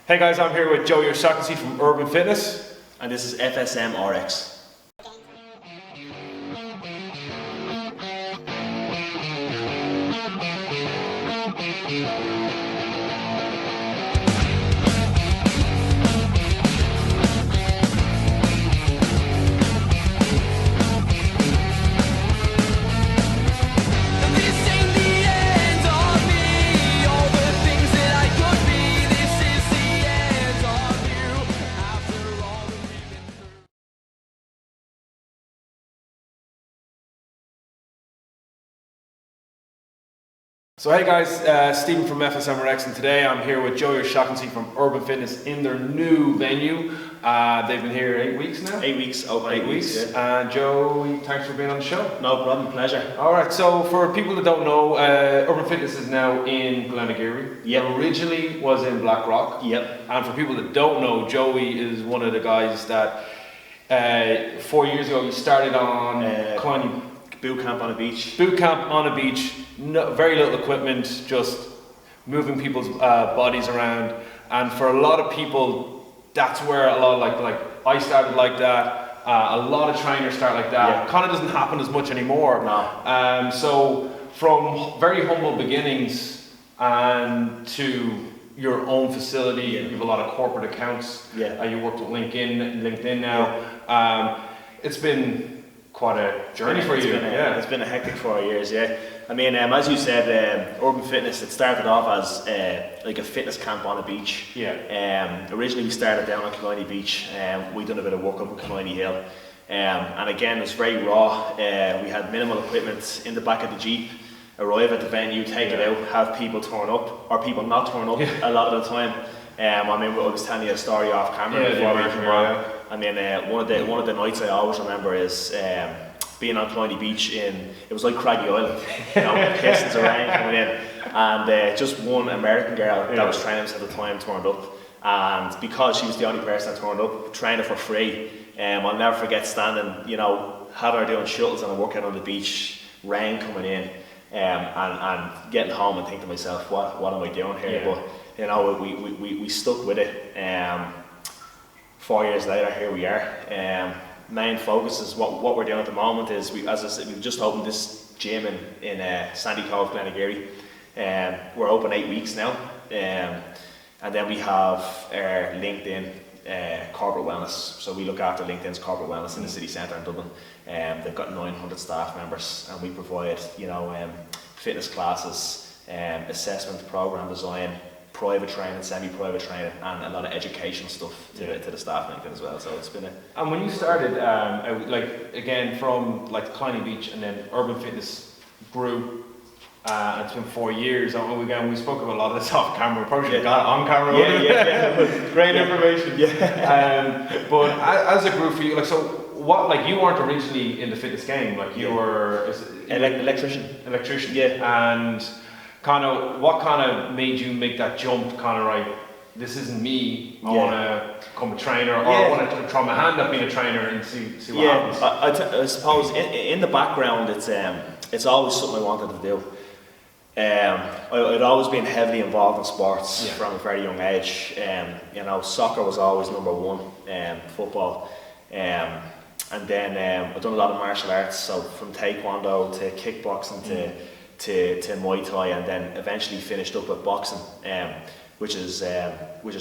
Hey guys, I'm here with Joey OShaughnessy from Urban Fitness. And this is FSM RX. So hey guys, Stephen from FSM RX, and today I'm here with Joey OShaughnessy from Urban Fitness in their new venue. They've been here 8 weeks now? 8 weeks, over 8 weeks. Yeah. And Joey, thanks for being on the show. No problem, pleasure. Alright, so for people that don't know, Urban Fitness is now in Glenagiri. Yep. Originally was in Blackrock. Yep. And for people that don't know, Joey is one of the guys that 4 years ago he started on climbing. Boot camp on a beach. Boot camp on a beach, no, very little equipment, just moving people's bodies around. And for a lot of people, that's where a lot of like I started like that. A lot of trainers start like that. Yeah. Kind of doesn't happen as much anymore. No. So from very humble beginnings and to your own facility, you have a lot of corporate accounts. Yeah. You worked with LinkedIn now. It's been quite a journey for you. It's been a hectic 4 years, yeah. I mean, as you said, Urban Fitness, it started off as like a fitness camp on a beach. Yeah. Originally we started down on Killiney Beach, we done a bit of work up on Killiney Hill. And again, it was very raw. We had minimal equipment in the back of the Jeep, arrive at the venue, take it out, have people turn up, or people not turn up a lot of the time. I mean, I was telling you a story off camera before we came on. I mean, one of the nights I always remember is being on Killiney Beach it was like Craggy Island, you know, pistons of rain coming in, and just one American girl that was training us at the time turned up, and because she was the only person that turned up, training for free. I'll never forget standing, you know, having her doing shuttles and working on the beach, rain coming in, and getting home and thinking to myself, what am I doing here? But you know, we stuck with it. 4 years later, here we are. Main focus is what we're doing at the moment is as I said, we've just opened this gym in Sandy Cove, Glenagiri. We're open 8 weeks now, and then we have our LinkedIn corporate wellness. So we look after LinkedIn's corporate wellness in the city centre in Dublin. They've got 900 staff members, and we provide, you know, fitness classes, assessment, program design, private training, semi-private training, and a lot of educational stuff to the staff LinkedIn as well. So it's been And when you started, like again from like Killiney Beach, and then Urban Fitness grew. And it's been 4 years. We spoke about a lot of this off camera. We probably should have got it on camera. Yeah. Great information. Yeah. But as a group for you, like, so what? Like, you weren't originally in the fitness game. Like, you were electrician. Electrician. Yeah. And kind of what kind of made you make that jump? Kind of right. This isn't me. I want to become a trainer, or I want to try my hand at being a trainer and see what happens. I suppose in the background, it's always something I wanted to do. I'd always been heavily involved in sports from a very young age. You know, soccer was always number one, football, and then I've done a lot of martial arts. So from taekwondo to kickboxing to Muay Thai, and then eventually finished up with boxing, which is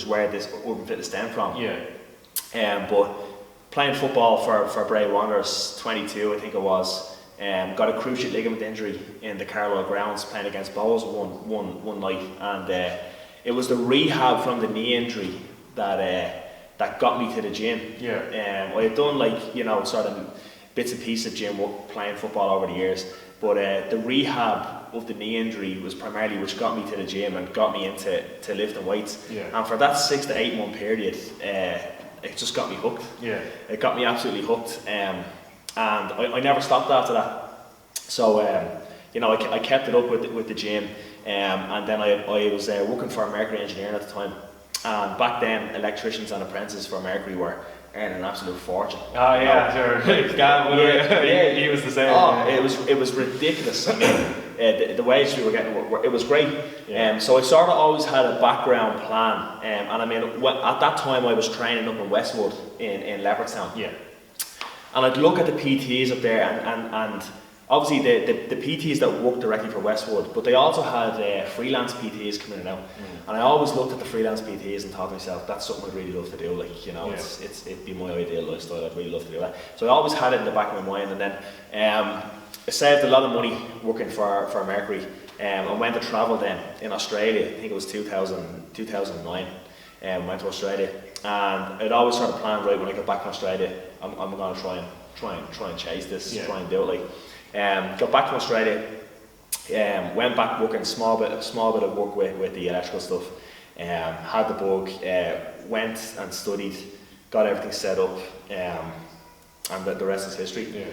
where this Urban Fitness stemmed from. But playing football for Bray Wanderers, 22 I think it was. Got a cruciate ligament injury in the Carlisle grounds playing against Bowes one night, and it was the rehab from the knee injury that got me to the gym. I had done, like, you know, sort of bits and pieces of gym work playing football over the years, but the rehab of the knee injury was primarily which got me to the gym and got me into lifting weights. And for that 6 to 8 month period, it just got me hooked. It got me absolutely hooked. And I never stopped after that. So you know, I kept it up with the gym, and then I was working for Mercury Engineering at the time. And back then, electricians and apprentices for Mercury were earning an absolute fortune. Oh yeah, sure. He was the same. Oh, it was ridiculous. I mean, The wage we were getting, it was great. Yeah. So I sort of always had a background plan. And I mean, at that time I was training up in Westwood in Leopardstown. Yeah. And I'd look at the PTs up there, and obviously the PTs that worked directly for Westwood, but they also had freelance PTs coming in and out. And I always looked at the freelance PTs and thought to myself, that's something I'd really love to do. Like, you know, it'd be my ideal lifestyle. I'd really love to do that. So I always had it in the back of my mind. And then I saved a lot of money working for Mercury, and went to travel then in Australia. I think it was 2009. Went to Australia, and I'd always sort of planned, right, when I got back from Australia, I'm going to try and chase this, try and do it. Like, got back from Australia, went back working small bit of work with the electrical stuff. Had the bug, went and studied, got everything set up, and the rest is history.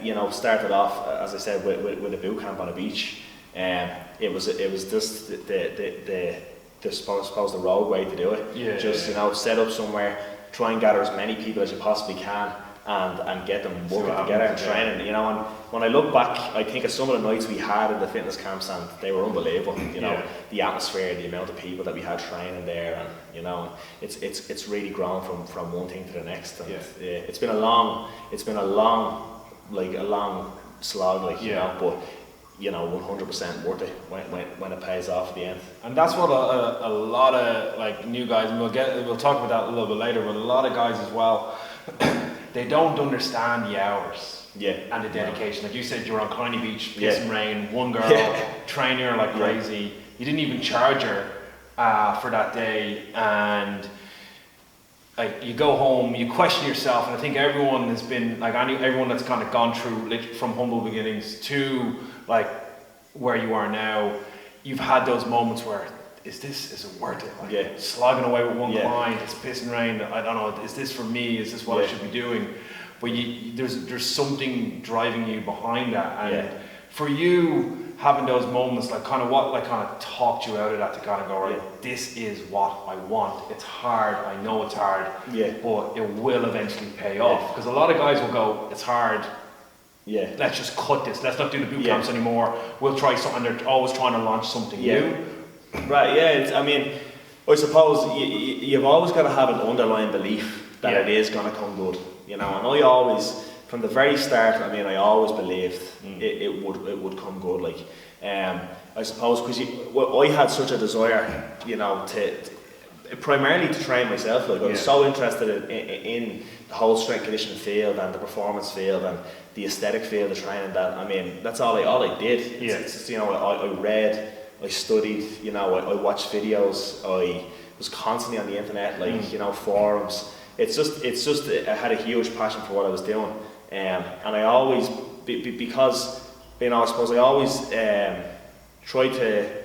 You know, started off, as I said, with a boot camp on a beach. It was just the suppose the road way to do it. You know, set up somewhere, try and gather as many people as you possibly can, and get them working together and training. You know, and when I look back, I think of some of the nights we had in the fitness camps, and they were unbelievable. You know, the atmosphere, the amount of people that we had training there, and you know, it's really grown from one thing to the next. And it's been a long slog, like, you know, but you know, 100% worth it when it pays off at the end. And that's what a lot of like new guys, and we'll talk about that a little bit later, but a lot of guys as well, they don't understand the hours and the dedication. Like you said, you were on Coney Beach, piss and rain, one girl, training her like crazy. You didn't even charge her for that day, and like you go home, you question yourself, and I think everyone has been like everyone that's kind of gone through from humble beginnings to like where you are now, you've had those moments where is it worth it? Like, slogging away with one client, it's piss and rain, I don't know, is this for me? Is this what I should be doing? But there's something driving you behind that, and for you having those moments, like kind of talked you out of that to kind of go, right, this is what I want. It's hard, I know it's hard, but it will eventually pay off. Because a lot of guys will go, it's hard, let's just cut this, let's not do the boot camps anymore, we'll try something. They're always trying to launch something new. Right, I mean, I suppose you've always got to have an underlying belief that it is going to come good, you know, and I always, from the very start, I mean, I always believed it would come good, like, I suppose, because I had such a desire, you know, to primarily to train myself. Like, I was so interested in the whole strength conditioning field and the performance field and the aesthetic field of training, that, I mean, that's all I did. It's just, you know, I read, I studied, you know, I watched videos, I was constantly on the internet, like, you know, forums. It's just I had a huge passion for what I was doing, and I always, because, you know, I suppose I always try to,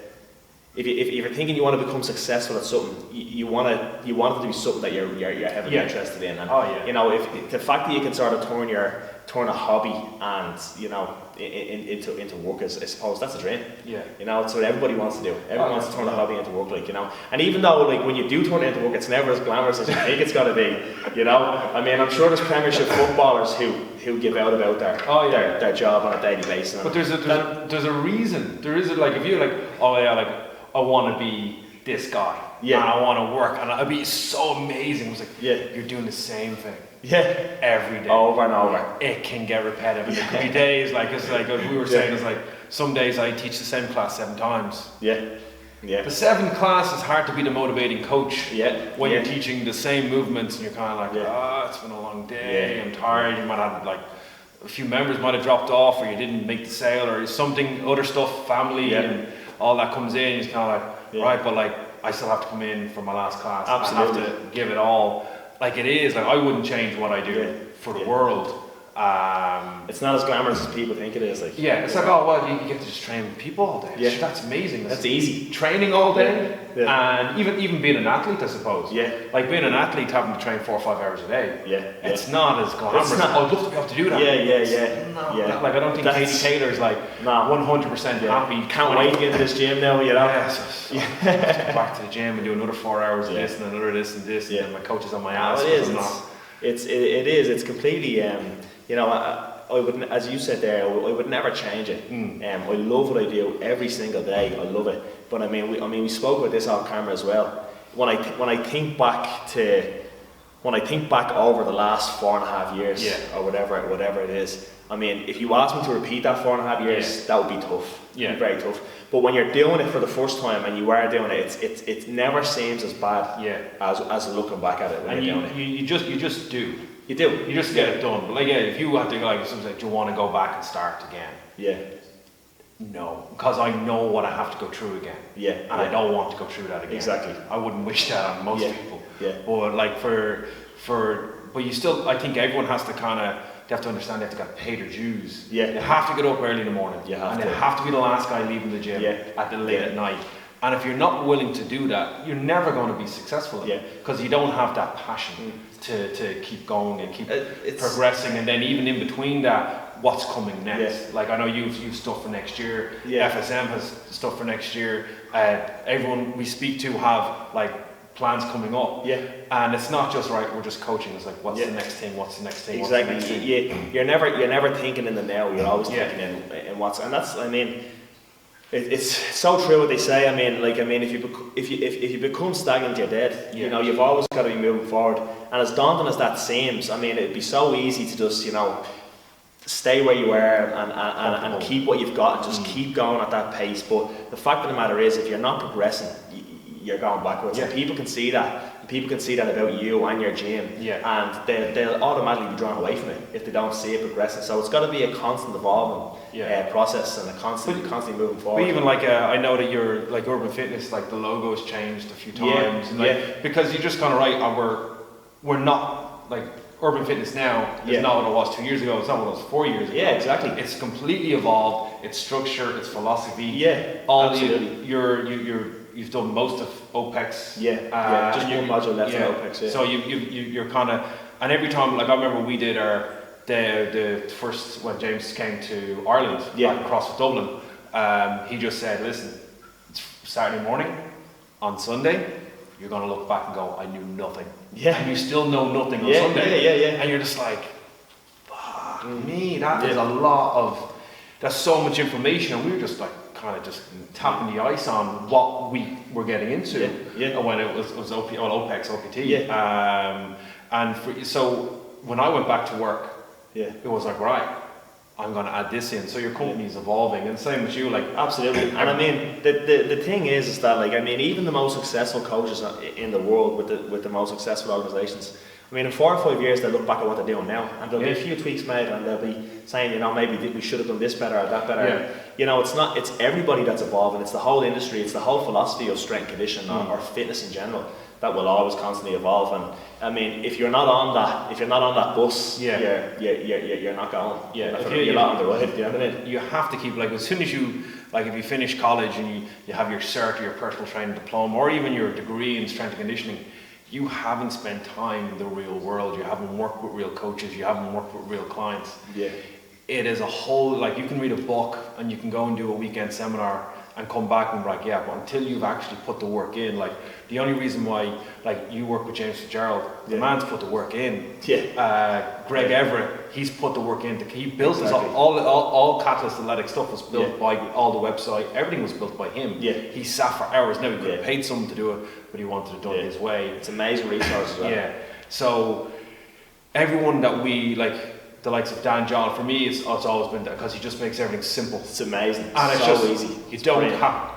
if you're thinking you want to become successful at something, you want it to be something that you're heavily interested in, and you know, if the fact that you can sort of turn a hobby and, you know, into work, I suppose that's a dream. You know, it's what everybody wants to do. Everyone wants to turn a hobby into work, like, you know. And even though, like, when you do turn it into work, it's never as glamorous as you think it's gonna be. You know, I mean, I'm sure there's Premiership footballers who give out about their job on a daily basis. But there's a reason. There is like, if you're like, I want to be this guy, and I want to work, and it'd be so amazing. It's like, you're doing the same thing. Every day. Over and over. It can get repetitive. There could be days, like, it's like we were saying, it's like some days I teach the same class 7 times. The 7th class is hard to be the motivating coach when you're teaching the same movements, and you're kind of like, it's been a long day, I'm tired. You might have, like, a few members might have dropped off, or you didn't make the sale, or something, other stuff, family, and all that comes in. It's kind of like, right, but like, I still have to come in for my last class. Absolutely. I have to give it all. Like, it is, like, I wouldn't change what I do for the world. It's not as glamorous as people think it is. Like, it's like, oh, well, you get to just train people all day. That's amazing. That's easy. Training all day, and even being an athlete, I suppose. Like, being an athlete, having to train 4 or 5 hours a day. It's not as glamorous. I'd love to be able to do that. Like, I don't think Katie Taylor's like 100% happy. Can't wait to get into this gym now, you know. Just go back to the gym and do another 4 hours of this and another this and this, and my coach is on my ass. It is. It's completely. You know, I would, as you said there, I would never change it. I love what I do every single day. I love it. But I mean, we spoke about this on camera as well. When I think back over the last 4.5 years, or whatever it is, I mean, if you ask me to repeat that 4.5 years, that would be tough. Yeah. It'd be very tough. But when you're doing it for the first time and you are doing it, it never seems as bad as looking back at it when you're doing it. You just do. You do. You just get it done. But like, if you have to go, like, something like, do you want to go back and start again? Yeah. No, because I know what I have to go through again. Yeah. And I don't want to go through that again. Exactly. I wouldn't wish that on most people. Yeah. But like but you still, I think everyone has to they have to understand they have to pay their dues. Yeah. You have to get up early in the morning. You have and to. you have to be the last guy leaving the gym late at night. And if you're not willing to do that, you're never going to be successful in it, because you don't have that passion to keep going and keep progressing. And then even in between that, what's coming next? Like, I know you've stuff for next year. FSM has stuff for next year. Everyone we speak to have like plans coming up. And it's not just we're just coaching. It's like, what's the next thing? What's the next thing? Exactly. What's the next thing? You're never thinking in the now. You're always thinking in what's, and that's, I mean, it's so true what they say. I mean, if you become stagnant, you're dead. You know, you've always got to be moving forward. And as daunting as that seems, I mean, it'd be so easy to just, stay where you are and keep what you've got and just keep going at that pace. But the fact of the matter is, if you're not progressing, you're going backwards. And people can see that. People can see that about you and your gym, and they'll automatically be drawn away from it if they don't see it progressing. So it's got to be a constant evolving process and a constantly moving forward. But even like I know that you're like Urban Fitness, like the logo's changed a few times, and because you're just kind of right. We're not like Urban Fitness now is not what it was 2 years ago. It's not what it was 4 years ago. Yeah, exactly. It's completely evolved. Its structure, its philosophy. Yeah, absolutely. You've done most of OPEX. Just one module left in OPEX. Yeah. So you're kind of, and every time, like I remember we did the first when James came to Ireland, like across with Dublin. He just said, "Listen, it's Saturday morning. On Sunday, you're going to look back and go, I knew nothing. And you still know nothing on Sunday. And you're just like, fuck me, that is a lot of, that's so much information, and we were just like kind of just tapping the ice on what we were getting into when it was OPEX, OPT. So when I went back to work, it was like, right, I'm going to add this in. So your company is evolving, and same with you, like absolutely. And I mean, the thing is that, like, I mean, even the most successful coaches in the world with the most successful organizations, I mean, in 4 or 5 years they'll look back at what they're doing now, and there'll be a few tweaks made, and they'll be saying, maybe we should have done this better or that better. It's everybody that's evolving. It's the whole industry. It's the whole philosophy of strength and conditioning or fitness in general that will always constantly evolve. And I mean, if you're not on that bus, you're not going. You're not on the ride. You know what I mean? You have to keep, like, as soon as you, like, if you finish college and you have your cert or your personal training diploma or even your degree in strength and conditioning, you haven't spent time in the real world. You haven't worked with real coaches. You haven't worked with real clients. It is a whole, like, you can read a book and you can go and do a weekend seminar and come back and be like, but until you've actually put the work in, like, the only reason why, like, you work with James Fitzgerald, the man's put the work in. Greg Everett, he's put the work in. He built this, all Catalyst Athletic stuff was built by, all the website, everything was built by him. He sat for hours. Now he could have paid someone to do it, but he wanted it done his way. It's amazing resources as well. So everyone that we, like, the likes of Dan John, for me, it's always been that, because he just makes everything simple. It's amazing. And it's so just easy. You don't have.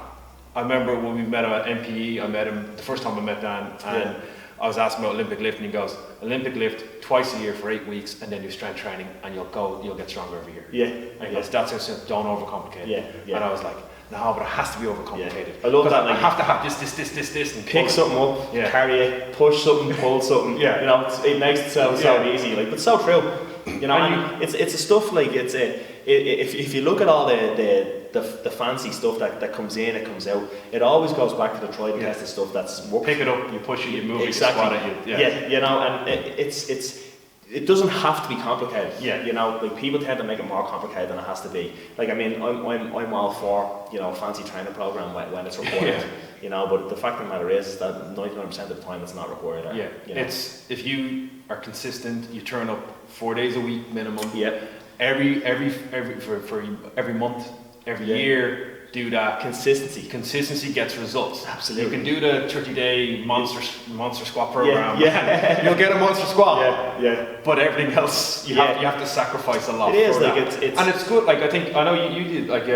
I remember when we met at MPE, I met him the first time I met Dan, and I was asking about Olympic lift, and he goes, Olympic lift twice a year for 8 weeks, and then do strength training, and you'll get stronger every year. And he goes, that's how simple, don't overcomplicate it. And I was like, no, but it has to be overcomplicated. I love that. Like, I have to have this, and pick something up, carry it, push something, pull something. It makes it sound so easy, like, but so true. And it's a stuff like if you look at all the fancy stuff that comes in, it comes out, it always goes back to the tried and tested stuff that's worked. Pick it up, you push it, you move it, you squat it. And it doesn't have to be complicated. Like, people tend to make it more complicated than it has to be. Like, I mean, I'm all for a fancy training program when it's required. But the fact of the matter is that 99% of the time it's not required. It's, if you are consistent, you turn up 4 days a week minimum. for every month, every year. Do that. Consistency gets results. Absolutely. You can do the 30-day monster squat program. Yeah. You'll get a monster squat. Yeah. But everything else, you have to sacrifice a lot. It is for like that. it's and it's good. Like I know you did like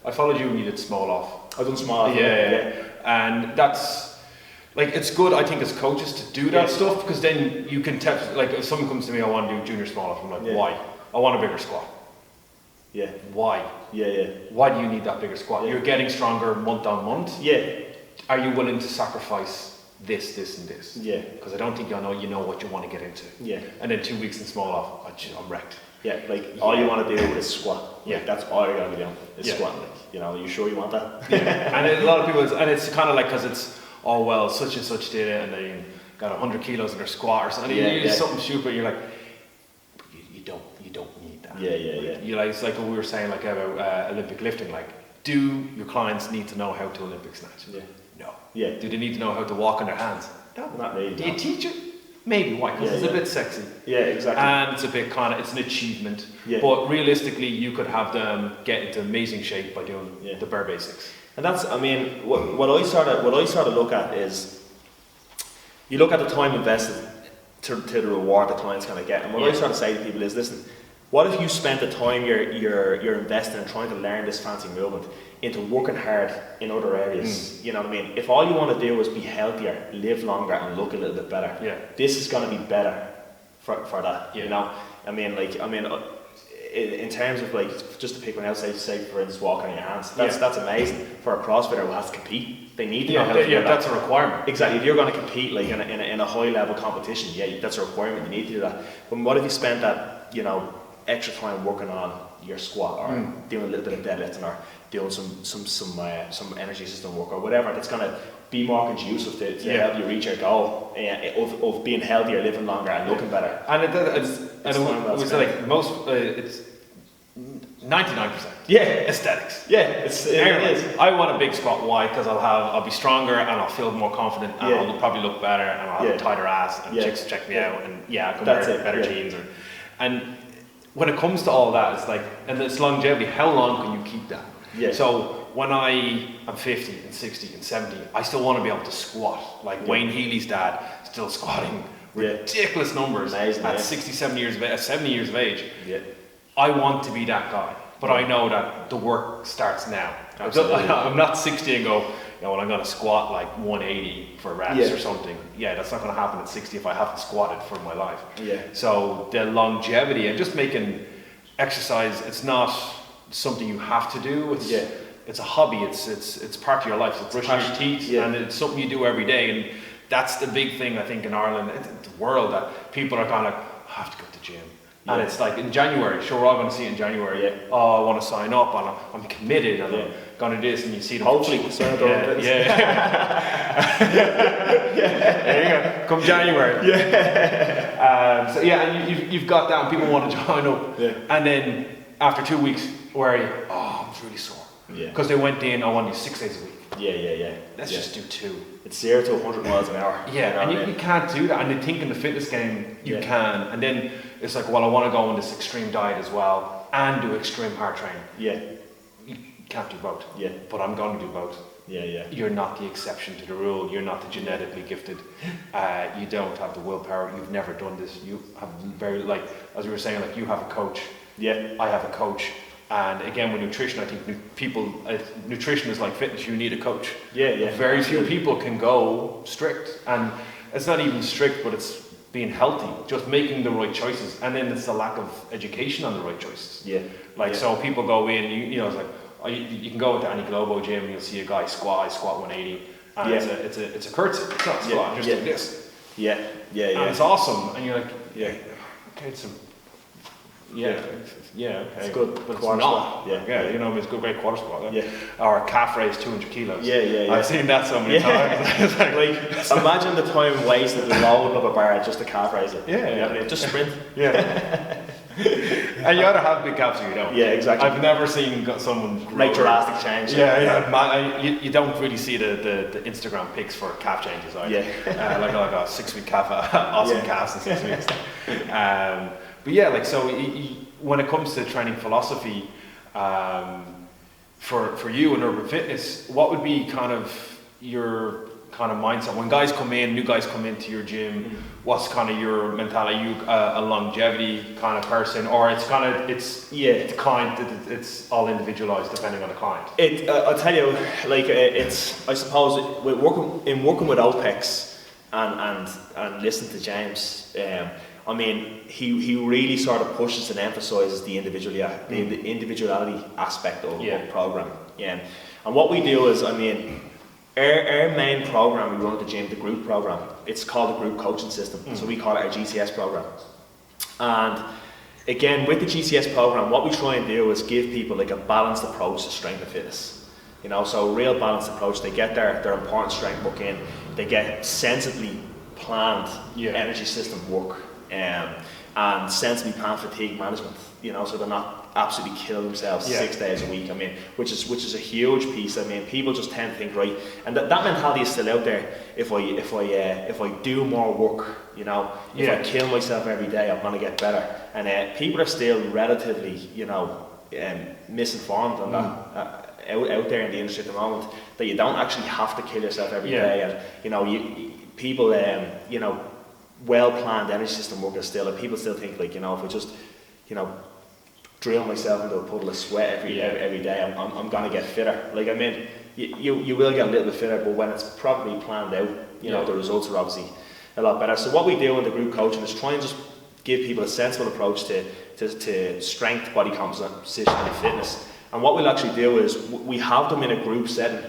I followed you when you did small off. I've done small off. Yeah. And that's like it's good. I think as coaches to do that stuff because then you can tell. Like if someone comes to me, I want to do junior small off. I'm like, why? I want a bigger squat. Yeah. Why? Yeah. Why do you need that bigger squat? You're getting stronger month on month. Yeah. Are you willing to sacrifice this, and this? Yeah. Because I don't think you know what you want to get into. Yeah. And then 2 weeks in small off, I'm wrecked. Yeah. Like all you want to do is squat. Yeah. Like, that's all you're gonna be doing is squatting. Like, are you sure you want that? Yeah. And a lot of people, and it's kind of like because it's such and such did it, and they got 100 kilos in their squat or something. You use something stupid. And you're like, you don't need that. Yeah. You like it's like what we were saying like about Olympic lifting. Like, do your clients need to know how to Olympic snatch? Yeah. No. Yeah. Do they need to know how to walk on their hands? No. Not really. Do you teach it? Maybe. Why? Because it's a bit sexy. Yeah, exactly. And it's a bit it's an achievement. Yeah. But realistically, you could have them get into amazing shape by doing the bare basics. And that's, I mean, what I sort of look at is, you look at the time invested to the reward the client's going to get. And what I sort of say to people is, listen, what if you spent the time you're investing in trying to learn this fancy movement into working hard in other areas? You know what I mean? If all you want to do is be healthier, live longer, and look a little bit better, this is going to be better for that. You know, in terms of like, just to pick one else, say for instance, walking on your hands. That's amazing for a CrossFitter who has to compete. They need to know how to do that. That's a requirement. Exactly. If you're going to compete like in a high level competition, that's a requirement. You need to do that. But what if you spent that extra time working on your squat or doing a little bit of deadlifting or doing some energy system work or whatever that's going to be more conducive to help you reach your goal of being healthier, living longer, and looking better. And it's like most, it's 99%. Yeah, aesthetics. Yeah, it is. I want a big squat. Why? Because I'll be stronger and I'll feel more confident and I'll probably look better and I'll have a tighter ass and chicks check me out and I can wear better jeans. And when it comes to all that, it's like, and it's longevity. How long can you keep that? Yeah. So when I am 50 and 60 and 70, I still want to be able to squat. Like Wayne Healy's dad, still squatting ridiculous numbers at 70 years of age. Yeah. I want to be that guy, but I know that the work starts now. Absolutely. I'm not 60 and go, I'm going to squat like 180 for reps or something. Yeah, that's not going to happen at 60 if I haven't squatted for my life. Yeah. So the longevity and just making exercise, it's not something you have to do. It's a hobby. It's part of your life. It's brushing your teeth, and it's something you do every day. And that's the big thing I think in Ireland, the world, that people are kind of like, I have to go to the gym. And it's like in January, we're all going to see it in January. Yeah. Oh, I want to sign up, and I'm committed, and I'm going to do this, and you see them. Hopefully, sign up. There you go. Come January. And you've got that, and people want to join up. Yeah. And then after 2 weeks, where are you? Oh, I'm really sore. Yeah. Because they went in, I want to do 6 days a week. Yeah. Let's just do 2. It's 0 to 100 miles an hour. Yeah, and you can't do that. And they think in the fitness game you can. And then it's like, well, I want to go on this extreme diet as well and do extreme hard training. Yeah. You can't do both. Yeah. But I'm going to do both. Yeah. You're not the exception to the rule. You're not the genetically gifted. You don't have the willpower. You've never done this. You have very, like, as we were saying, like, you have a coach. Yeah. I have a coach. And again, with nutrition, I think nutrition is like fitness. You need a coach. Yeah. Very few people can go strict, and it's not even strict, but it's being healthy, just making the right choices. And then it's the lack of education on the right choices. Yeah. So people go in, it's like you can go into any Globo gym, and you'll see a guy squat 180, and it's a curtsy. It's not a squat. Just like this. Yeah. And it's awesome, and you're like, okay, it's okay. It's good, but quarter it's not. Squat. Yeah. It's a good, great quarter squat. Yeah. Or calf raise 200 kilos. Yeah. I've seen that so many times. It's like imagine the time wasted loading up a bar just to calf raise it. Yeah. Just sprint. Yeah. And you either have big calves or you don't. Yeah, exactly. I've never seen someone make drastic change. You don't really see the Instagram pics for calf changes either. Yeah. Like a 6 week calf, awesome calves in 6 weeks. But when it comes to training philosophy, for you in urban fitness, what would be kind of your kind of mindset when guys come in, new guys come into your gym? What's kind of your mentality? Are you a longevity kind of person, or it's all individualized depending on the client? I'll tell you, like it's, I suppose working with OPEX and listening to James, I mean, he really sort of pushes and emphasises the individuality aspect of the program. Yeah, and what we do is, I mean, our main program we run at the gym, the group program, it's called the group coaching system. So we call it our GCS program. And again, with the GCS program, what we try and do is give people like a balanced approach to strength and fitness. You know, so a real balanced approach. They get their important strength work in, they get sensibly planned energy system work, and sensibly planned fatigue management. You know, so they're not absolutely killing themselves 6 days a week. I mean, which is a huge piece. I mean, people just tend to think, right, and that mentality is still out there. If I do more work, you know, if I kill myself every day, I'm gonna get better. And people are still relatively, you know, misinformed on that. Out there in the industry at the moment, that you don't actually have to kill yourself every day, and you know, people, you know, well planned energy system work is still, and people still think, like, you know, if I just, you know, drill myself into a puddle of sweat every day, I'm gonna get fitter. Like, I mean, you will get a little bit fitter, but when it's properly planned out, you know, the results are obviously a lot better. So what we do in the group coaching is try and just give people a sensible approach to strength, body composition, and fitness. And what we'll actually do is we have them in a group setting,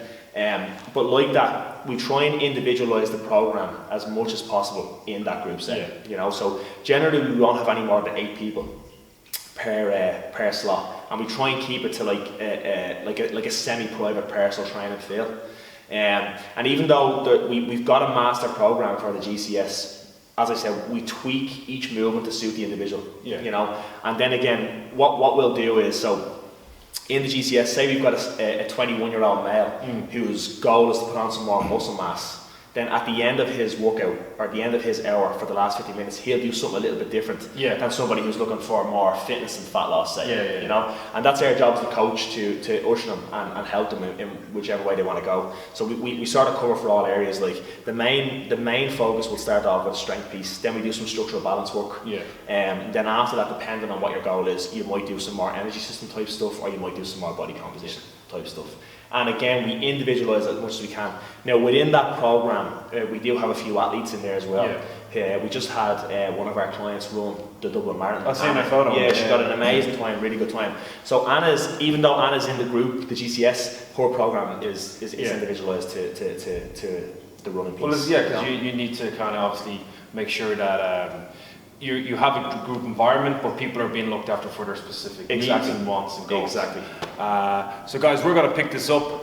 but like that, we try and individualise the program as much as possible in that group setting. You know, so generally we won't have any more than 8 people per slot, and we try and keep it to like a semi-private personal training feel. And even though we've got a master program for the GCS, as I said, we tweak each movement to suit the individual. You know, and then again, what we'll do is, so in the GCS, say we've got a 21-year-old male whose goal is to put on some more muscle mass. Then at the end of his workout, or at the end of his hour for the last 50 minutes, he'll do something a little bit different than somebody who's looking for more fitness and fat loss, say. You know, and that's our job as the coach to usher them and help them in whichever way they want to go. So we sort of cover for all areas. Like the main focus will start off with a strength piece. Then we do some structural balance work. Then after that, depending on what your goal is, you might do some more energy system type stuff, or you might do some more body composition type stuff. And again, we individualise as much as we can. Now, within that program, we do have a few athletes in there as well. We just had one of our clients run the Dublin Marathon. I've seen that photo. Yeah, she got an amazing time, really good time. So even though Anna's in the group, the GCS, her program is individualised to the running piece. Well, because you need to kind of obviously make sure that you have a group environment, but people are being looked after for their specific needs and wants and goals. Exactly. So guys, we're going to pick this up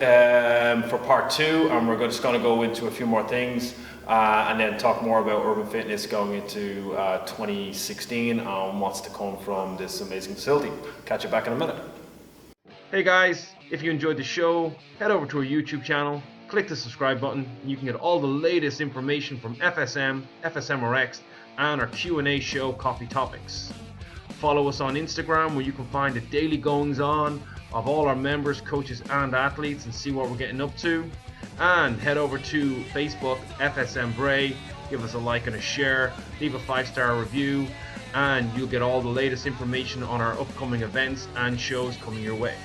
for part 2, and we're just going to go into a few more things, and then talk more about urban fitness going into 2016 and what's to come from this amazing facility. Catch you back in a minute. Hey guys, if you enjoyed the show, head over to our YouTube channel, click the subscribe button. You can get all the latest information from FSM, FSMRX, and our Q&A show, Coffee Topics. Follow us on Instagram, where you can find the daily goings on of all our members, coaches and athletes, and see what we're getting up to. And head over to Facebook, FSM Bray, give us a like and a share, leave a 5-star review, and you'll get all the latest information on our upcoming events and shows coming your way.